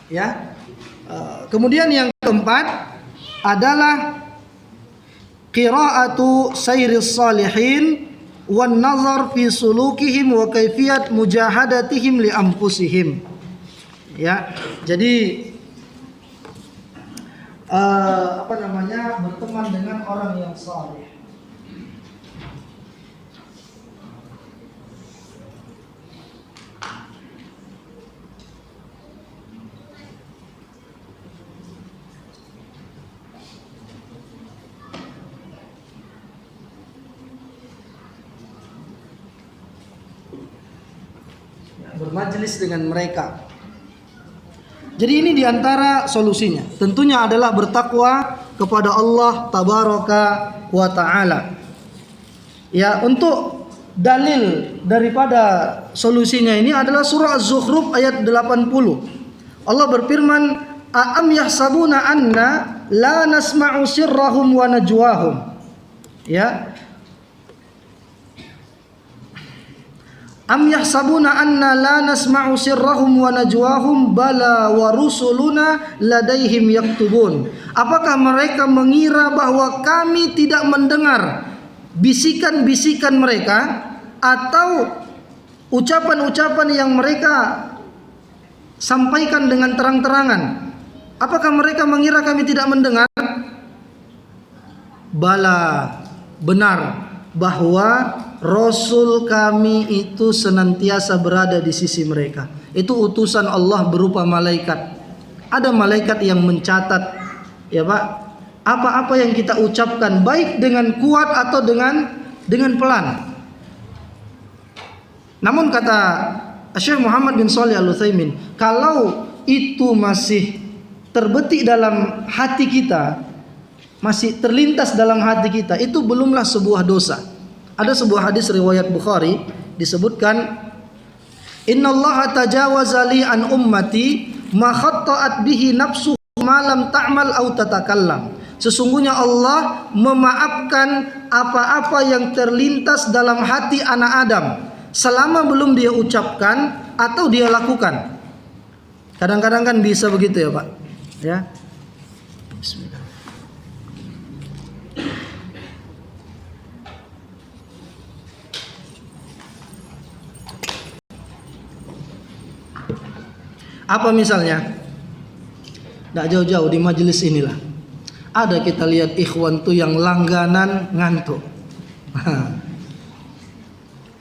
Ya. Kemudian yang keempat adalah qira'atu sayris salihin wan nazar fi sulukihim wa kaifiyat mujahadatihim li anfusihim. Ya, jadi berteman dengan orang yang saleh. Bermajlis dengan mereka. Jadi ini diantara solusinya. Tentunya adalah bertakwa kepada Allah Tabaraka wa Ta'ala. Ya, untuk dalil daripada solusinya ini adalah surah Az-Zukhruf ayat 80. Allah berfirman, Am yahsabuna anna la nasma'u sirrahum wa najwahum. Ya. Am yahsabuna anna la nasma'u sirrahum wa najwahum bala wa rusuluna ladaihim yaktubun. Apakah mereka mengira bahwa kami tidak mendengar bisikan-bisikan mereka atau ucapan-ucapan yang mereka sampaikan dengan terang-terangan? Apakah mereka mengira kami tidak mendengar? Bala, benar bahwa Rasul kami itu senantiasa berada di sisi mereka. Itu utusan Allah berupa malaikat. Ada malaikat yang mencatat, ya Pak, apa-apa yang kita ucapkan, baik dengan kuat atau dengan pelan. Namun kata Syekh Muhammad bin Shalih Al-Utsaimin, kalau itu masih terbetik dalam hati kita, masih terlintas dalam hati kita, itu belumlah sebuah dosa. Ada sebuah hadis riwayat Bukhari disebutkan, innallaha tajawaza li an ummati ma khatta'at bihi nafsuhu ma lam ta'mal aw tatakallam. Sesungguhnya Allah memaafkan apa-apa yang terlintas dalam hati anak Adam selama belum dia ucapkan atau dia lakukan. Kadang-kadang kan bisa begitu ya Pak. Ya. Bismillah. Apa misalnya? Tidak jauh-jauh di majelis inilah. Ada kita lihat ikhwan tuh yang langganan ngantuk.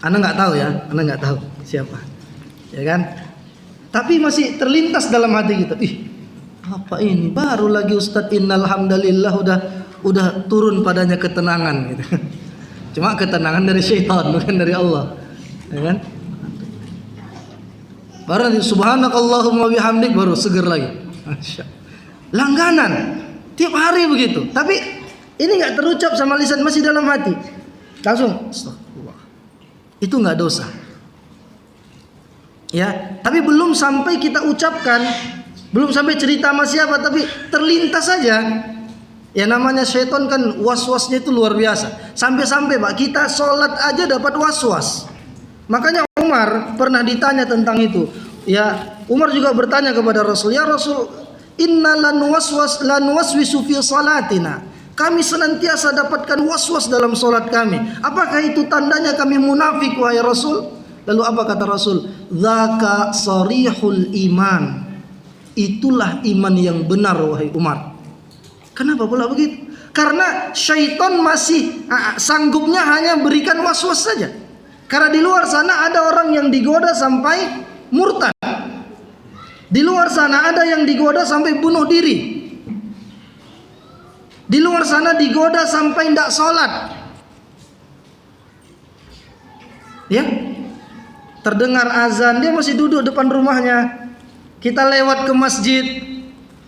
Anda nggak tahu ya, Anda nggak tahu siapa, ya kan? Tapi masih terlintas dalam hati kita. Ih, apa ini? Baru lagi Ustadz innal hamdalillah udah turun padanya ketenangan gitu. Cuma ketenangan dari syaitan, bukan dari Allah, ya kan? Baru nanti subhanakallahumma bihamdik baru seger lagi. Langganan tiap hari begitu. Tapi ini nggak terucap sama lisan, masih dalam hati. Langsung astagfirullah. Itu nggak dosa. Ya, tapi belum sampai kita ucapkan, belum sampai cerita sama siapa, tapi terlintas saja. Ya namanya syaitan kan was-wasnya itu luar biasa. Sampai-sampai Pak, kita sholat aja dapat was-was. Makanya Umar pernah ditanya tentang itu. Ya, Umar juga bertanya kepada Rasul, "Ya Rasul, inna lanwaswisu fi salatina." Kami senantiasa dapatkan was-was dalam salat kami. Apakah itu tandanya kami munafik wahai Rasul? Lalu apa kata Rasul? "Dzaka sarihul iman." Itulah iman yang benar wahai Umar. Kenapa pula begitu? Karena syaitan masih sanggupnya hanya berikan was-was saja. Karena di luar sana ada orang yang digoda sampai murtad. Di luar sana ada yang digoda sampai bunuh diri. Di luar sana digoda sampai tidak sholat. Ya, terdengar azan, dia masih duduk depan rumahnya. Kita lewat ke masjid,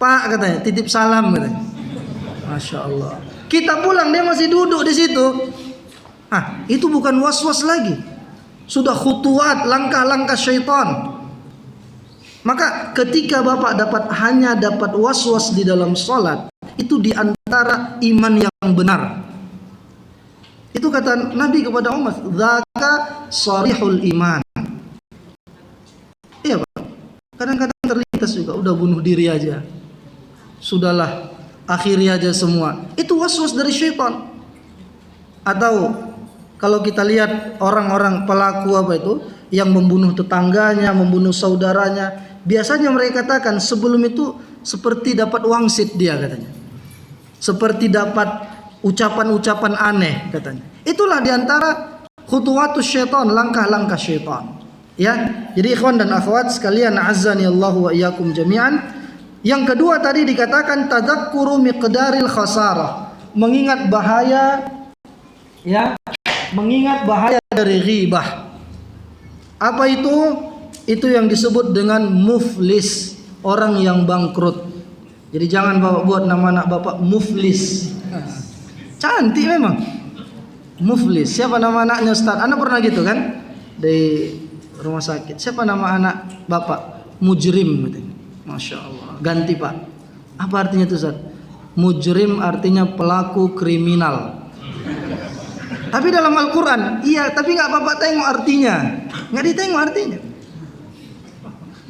Pak katanya, titip salam katanya. Masya Allah. Kita pulang dia masih duduk di situ. Itu bukan was-was lagi. Sudah khutuwat, langkah-langkah syaitan. Maka ketika Bapak hanya dapat was-was di dalam sholat, itu di antara iman yang benar. Itu kata Nabi kepada Umar, "Dzaka sharihul iman." Iya Pak. Kadang-kadang terlintas juga, udah bunuh diri aja. Sudahlah, akhiri aja semua. Itu was-was dari syaitan. Atau kalau kita lihat orang-orang pelaku apa itu yang membunuh tetangganya, membunuh saudaranya, biasanya mereka katakan sebelum itu seperti dapat wangsit dia katanya. Seperti dapat ucapan-ucapan aneh katanya. Itulah diantara khutuwatus syaitan, langkah-langkah syaitan. Ya, jadi ikhwan dan akhwat sekalian, azani Allahu wa iyyakum jami'an. Yang kedua tadi dikatakan tadzakkuru miqdaril khasarah, mengingat bahaya, ya, mengingat bahaya dari ghibah. Apa itu? Itu yang disebut dengan muflis, orang yang bangkrut. Jadi jangan Bapak buat nama anak Bapak muflis. Cantik memang. Muflis. Siapa nama anaknya Ustaz? Anak pernah gitu kan? Di rumah sakit. Siapa nama anak Bapak? Mujrim. Masya Allah. Ganti Pak. Apa artinya itu, Ustaz? Mujrim artinya pelaku kriminal. Tapi dalam Al-Quran, iya, tapi nggak Bapak tengok artinya, nggak ditengok artinya.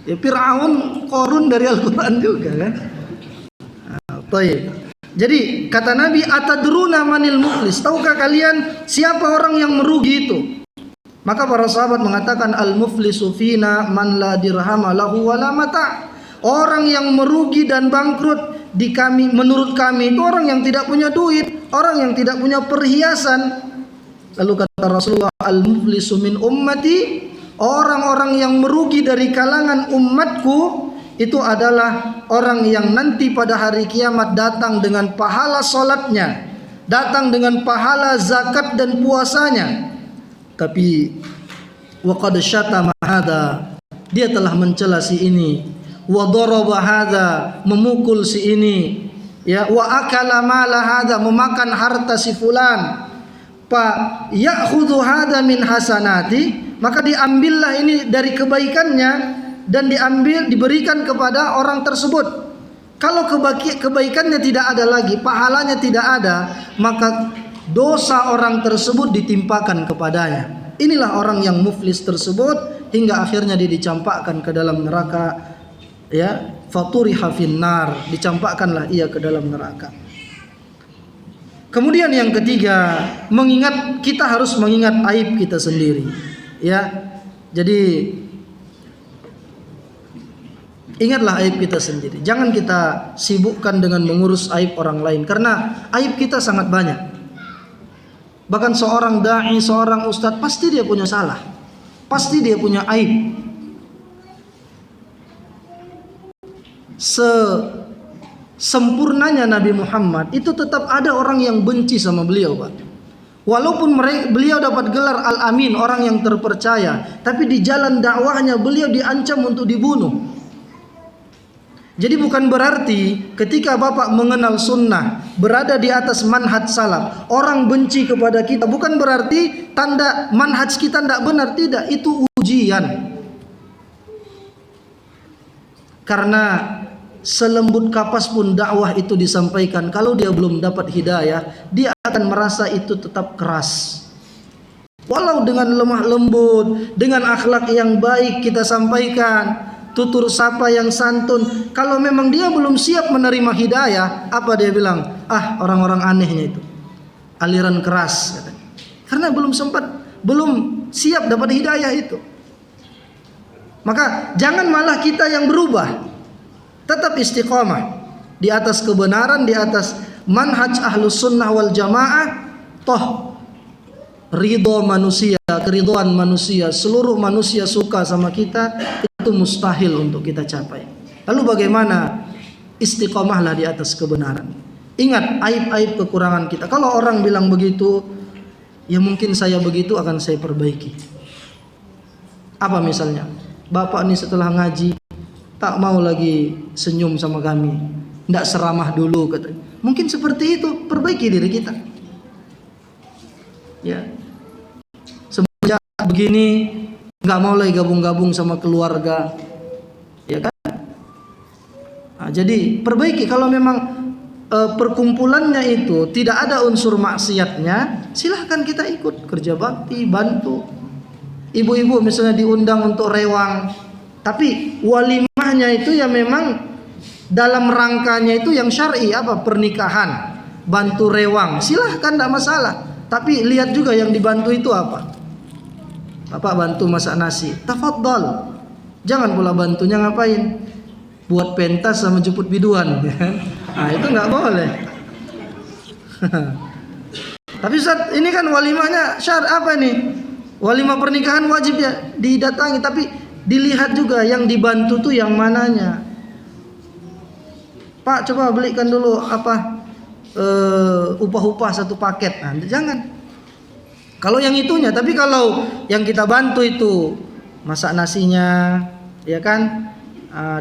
Ya Fir'aun, Korun dari Al-Quran juga kan. Jadi kata Nabi, atadruna manil muflis? Tahukah kalian siapa orang yang merugi itu? Maka para sahabat mengatakan, al-muflisu fina man la dirham lahu wala mata. Orang yang merugi dan bangkrut di kami, menurut kami itu orang yang tidak punya duit, orang yang tidak punya perhiasan. Lalu kata Rasulullah, al-muflisu min ummati, orang-orang yang merugi dari kalangan umatku itu adalah orang yang nanti pada hari kiamat datang dengan pahala solatnya, datang dengan pahala zakat dan puasanya, tapi waqad syatama hadza, dia telah mencela si ini, wa daraba hadza, memukul si ini, ya, wa akala mala hadza, memakan harta si fulan, fa ya'khudhu hadza min hasanati, maka diambillah ini dari kebaikannya dan diberikan kepada orang tersebut. Kalau kebaikannya tidak ada lagi, pahalanya tidak ada, maka dosa orang tersebut ditimpakan kepadanya. Inilah orang yang muflis tersebut, hingga akhirnya dia dicampakkan ke dalam neraka, ya, faturiha finnar, dicampakkanlah ia ke dalam neraka. Kemudian yang ketiga, kita harus mengingat aib kita sendiri, ya. Jadi ingatlah aib kita sendiri. Jangan kita sibukkan dengan mengurus aib orang lain, karena aib kita sangat banyak. Bahkan seorang dai, seorang ustadz, pasti dia punya salah, pasti dia punya aib. Sempurnanya Nabi Muhammad itu tetap ada orang yang benci sama beliau, Pak. Walaupun beliau dapat gelar Al-Amin, orang yang terpercaya, tapi di jalan dakwahnya beliau diancam untuk dibunuh. Jadi bukan berarti ketika Bapak mengenal sunnah, berada di atas manhaj salaf, orang benci kepada kita, bukan berarti tanda manhaj kita tidak benar. Tidak, itu ujian. Karena selembut kapas pun dakwah itu disampaikan, kalau dia belum dapat hidayah, dia akan merasa itu tetap keras. Walau dengan lemah lembut, dengan akhlak yang baik kita sampaikan, tutur sapa yang santun, kalau memang dia belum siap menerima hidayah, apa dia bilang? Ah, orang-orang anehnya itu, aliran keras, katanya. Karena belum siap dapat hidayah itu. Maka jangan malah kita yang berubah. Tetap istiqamah di atas kebenaran, di atas manhaj ahlus sunnah wal jamaah. Toh ridho manusia, keridhaan manusia, seluruh manusia suka sama kita, itu mustahil untuk kita capai. Lalu bagaimana? Istiqamahlah di atas kebenaran. Ingat aib-aib kekurangan kita. Kalau orang bilang begitu, ya mungkin saya begitu akan saya perbaiki. Apa misalnya? Bapak ini setelah ngaji tak mau lagi senyum sama kami, tidak seramah dulu, katanya. Mungkin seperti itu, perbaiki diri kita. Ya, semenjak begini nggak mau lagi gabung-gabung sama keluarga, ya kan? Nah, jadi perbaiki. Kalau memang perkumpulannya itu tidak ada unsur maksiatnya, silahkan kita ikut kerja bakti, bantu. Ibu-ibu misalnya diundang untuk rewang, tapi walimahnya itu ya memang dalam rangkanya itu yang syar'i, apa, pernikahan, bantu rewang, silahkan, tidak masalah. Tapi lihat juga yang dibantu itu apa. Bapak bantu masak nasi, tafadhal. Jangan pula bantunya ngapain? Buat pentas sama jemput biduan. Nah, itu nggak boleh. Tapi Ustaz, ini kan walimahnya apa nih? Walimah pernikahan wajib ya didatangi, tapi dilihat juga yang dibantu tuh yang mananya. Pak, coba belikan dulu apa upah-upah satu paket. Nah, jangan. Kalau yang itunya, tapi kalau yang kita bantu itu masak nasinya, ya kan,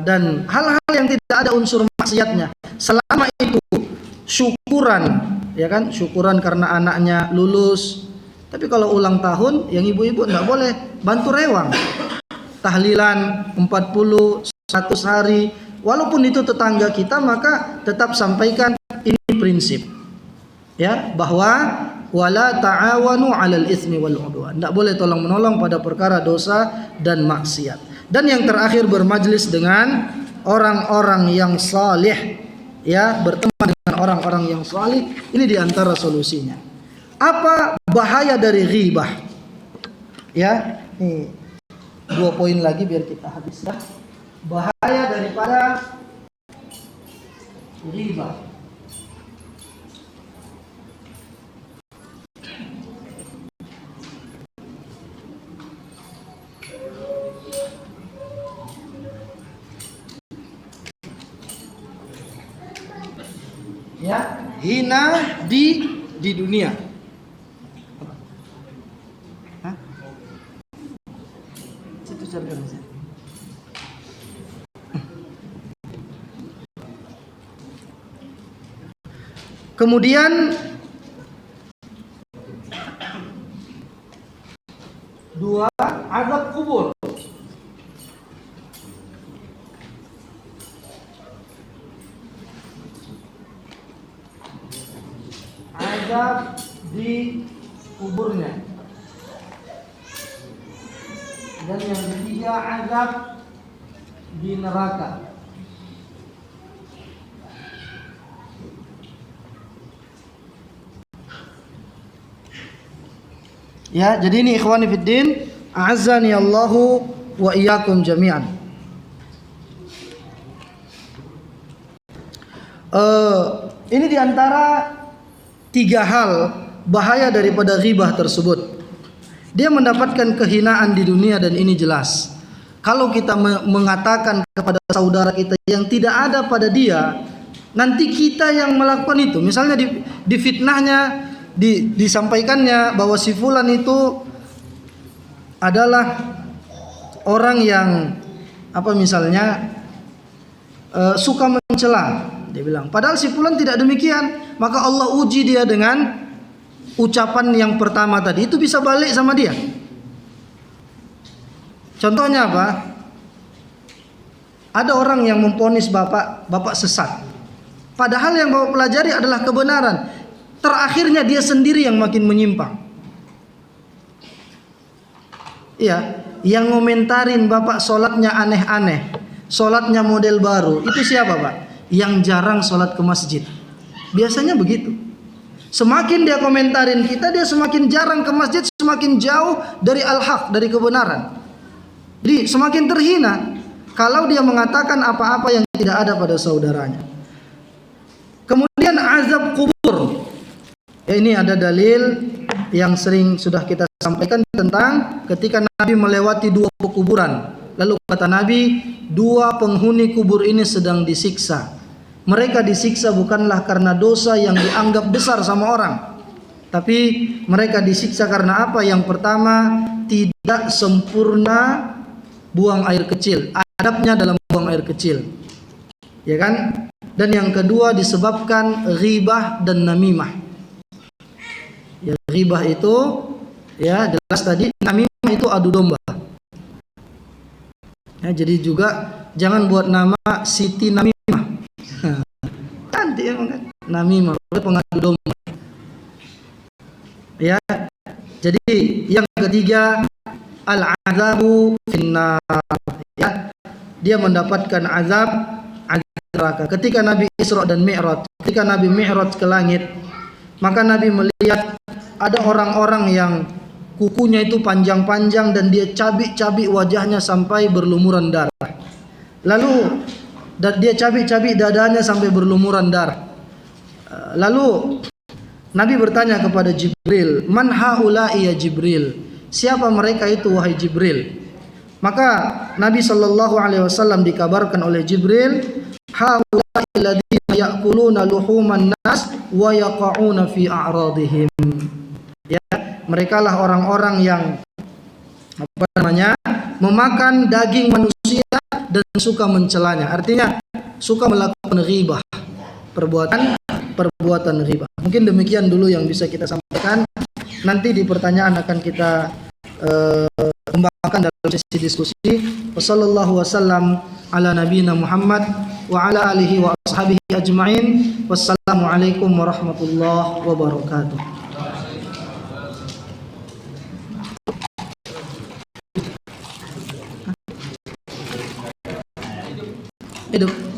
dan hal-hal yang tidak ada unsur maksiatnya, selama itu syukuran, ya kan, syukuran karena anaknya lulus. Tapi kalau ulang tahun, yang ibu-ibu tidak boleh bantu rewang. Tahlilan 40, 100 hari, walaupun itu tetangga kita, maka tetap sampaikan ini prinsip, ya, bahwa wala ta'awanu 'alal itsmi wal 'udwan. Tidak boleh tolong menolong pada perkara dosa dan maksiat. Dan yang terakhir, bermajlis dengan orang-orang yang saleh, ya, berteman dengan orang-orang yang saleh. Ini diantara solusinya. Apa bahaya dari ghibah? Ya, nih 2 poin lagi biar kita habis dah. Bahaya daripada ghibah. Ya, hina di dunia. Hah? Situ carikan saja. Kemudian 2, azab kubur. Azab di kuburnya. Dan yang ketiga, azab di neraka. Ya, jadi ini ikhwani fiddin, a'azzani Allahu wa iyyakum jami'an. Ini diantara 3 hal bahaya daripada ghibah tersebut. Dia mendapatkan kehinaan di dunia, dan ini jelas. Kalau kita mengatakan kepada saudara kita yang tidak ada pada dia, nanti kita yang melakukan itu. Misalnya di fitnahnya, disampaikannya bahwa si fulan itu adalah orang yang misalnya suka mencela, dia bilang. Padahal si fulan tidak demikian. Maka Allah uji dia dengan ucapan yang pertama tadi, itu bisa balik sama dia. Contohnya apa? Ada orang yang memponis bapak sesat, padahal yang bapak pelajari adalah kebenaran. Terakhirnya dia sendiri yang makin menyimpang. Iya, yang ngomentarin bapak sholatnya aneh-aneh, sholatnya model baru, itu siapa, Pak? Yang jarang sholat ke masjid. Biasanya begitu. Semakin dia komentarin kita, dia semakin jarang ke masjid, semakin jauh dari al-haq, dari kebenaran. Jadi semakin terhina kalau dia mengatakan apa-apa yang tidak ada pada saudaranya. Kemudian azab kubur. Ya, ini ada dalil yang sering sudah kita sampaikan tentang ketika Nabi melewati 2 kuburan. Lalu kata Nabi, 2 penghuni kubur ini sedang disiksa. Mereka disiksa bukanlah karena dosa yang dianggap besar sama orang, tapi mereka disiksa karena apa? Yang pertama, tidak sempurna buang air kecil, adabnya dalam buang air kecil, ya kan? Dan yang kedua disebabkan ghibah dan namimah. Ya, ghibah itu ya jelas tadi, namimah itu adu domba. Ya, jadi juga jangan buat nama Siti Namimah. Nanti emang kan namimah, pengadu domba. Ya. Jadi yang ketiga, al-azabu finnar. Ya. Dia mendapatkan azab neraka. Ketika Nabi Isra dan Mi'raj, ketika Nabi Mi'raj ke langit, maka Nabi melihat ada orang-orang yang kukunya itu panjang-panjang dan dia cabik-cabik wajahnya sampai berlumuran darah. Lalu dia cabik-cabik dadanya sampai berlumuran darah. Lalu Nabi bertanya kepada Jibril, "Man haula'i ya Jibril?" Siapa mereka itu wahai Jibril? Maka Nabi sallallahu alaihi wasallam dikabarkan oleh Jibril, "Haula'i alladziina ya'kuluna luhuman nas wa yaqa'una fi a'radihim." Ya, merekalah orang-orang yang memakan daging manusia dan suka mencelanya. Artinya suka melakukan ghibah, perbuatan ghibah. Mungkin demikian dulu yang bisa kita sampaikan. Nanti di pertanyaan akan kita kembangkan dalam sesi diskusi. Wassallallahu wasallam ala nabiyina Muhammad wa ala alihi wa ashabihi ajma'in. Wassalamualaikum warahmatullahi wabarakatuh. Hidup.